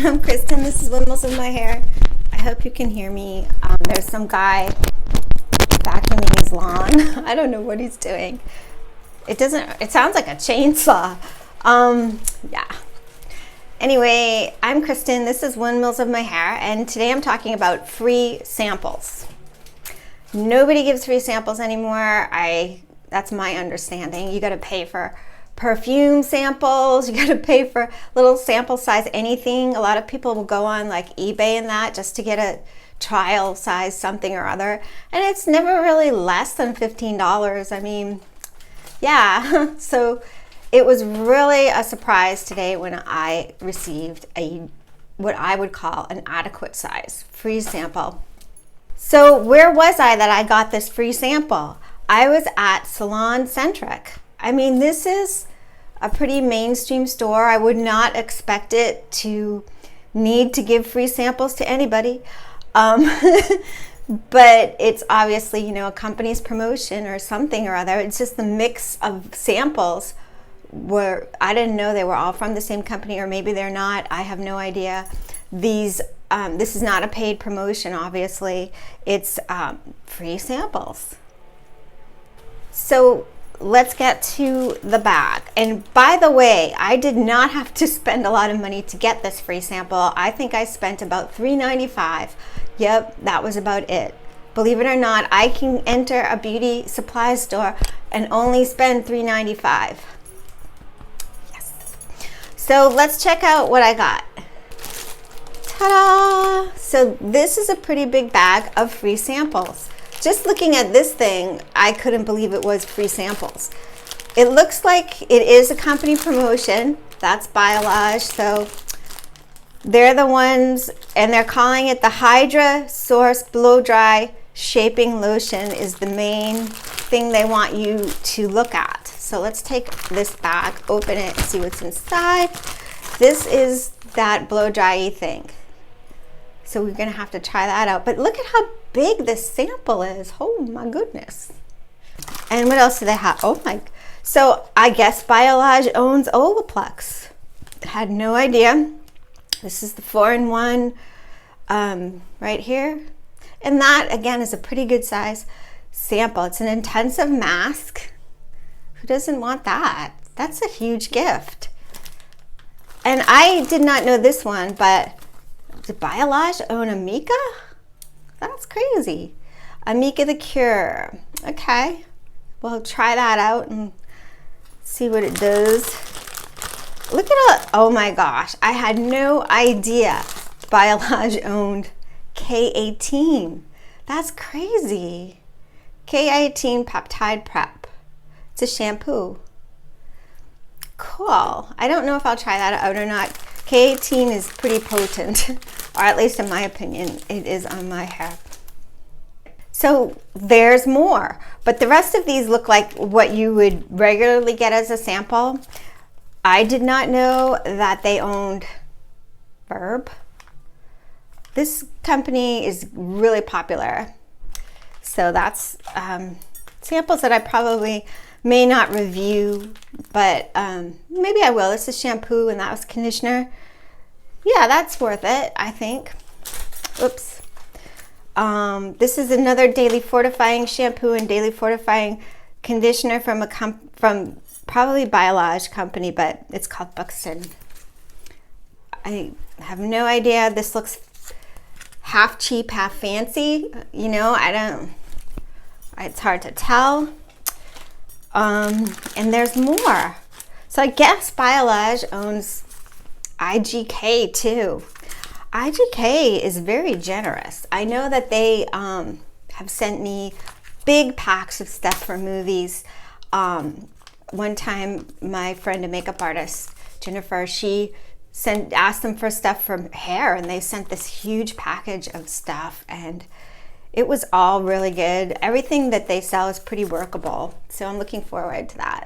I'm Kristen. This is Windmills in My Hair. I hope you can hear me. There's some guy vacuuming his lawn. I don't know what he's doing. It sounds like a chainsaw. Yeah. Anyway, I'm Kristen. This is Windmills of My Hair, and today I'm talking about free samples. Nobody gives free samples anymore. That's my understanding. You got to pay for perfume samples. You got to pay for little sample size anything. A lot of people will go on like eBay and that just to get a trial size something or other, and it's never really less than $15. I mean, yeah. So it was really a surprise today when I received what I would call an adequate size free sample. So where was I that I got this free sample? I was at Salon Centric. I mean, this is a pretty mainstream store. I would not expect it to need to give free samples to anybody. But it's obviously, a company's promotion or something or other. It's just the mix of samples where I didn't know they were all from the same company, or maybe they're not. I have no idea. This is not a paid promotion, obviously. It's free samples. So let's get to the bag. And by the way, I did not have to spend a lot of money to get this free sample. I think I spent about $3.95. Yep, that was about it. Believe it or not, I can enter a beauty supply store and only spend $3.95. Yes. So let's check out what I got. Ta-da! So this is a pretty big bag of free samples. Just looking at this thing, I couldn't believe it was free samples. It looks like it is a company promotion. That's Biolage. So they're the ones, and they're calling it the Hydra Source Blow Dry Shaping Lotion is the main thing they want you to look at. So let's take this bag, open it, and see what's inside. This is that blow dry-y thing. So we're gonna have to try that out. But look at how big this sample is. Oh my goodness. And what else do they have? Oh my. So I guess Biolage owns Olaplex. Had no idea. This is the 4-in-1 right here. And that again is a pretty good size sample. It's an intensive mask. Who doesn't want that? That's a huge gift. And I did not know this one, but did Biolage own Amika? That's crazy. Amika the Cure. Okay. We'll try that out and see what it does. Look at it. Oh my gosh. I had no idea Biolage owned K18. That's crazy. K18 Peptide Prep. It's a shampoo. Cool. I don't know if I'll try that out or not. K18 is pretty potent, or at least in my opinion, it is on my hair. So there's more, but the rest of these look like what you would regularly get as a sample. I did not know that they owned Verb. This company is really popular. So that's samples that I probably may not review, but maybe I will. This is shampoo and that was conditioner. Yeah, that's worth it, I think. Oops. This is another daily fortifying shampoo and daily fortifying conditioner from from probably Biolage company, but it's called Buxton. I have no idea. This looks half cheap, half fancy. It's hard to tell. And there's more. So I guess Biolage owns IGK too. IGK is very generous. I know that they have sent me big packs of stuff for movies. One time, my friend, a makeup artist, Jennifer, she asked them for stuff for hair, and they sent this huge package of stuff, and it was all really good. Everything that they sell is pretty workable, so I'm looking forward to that.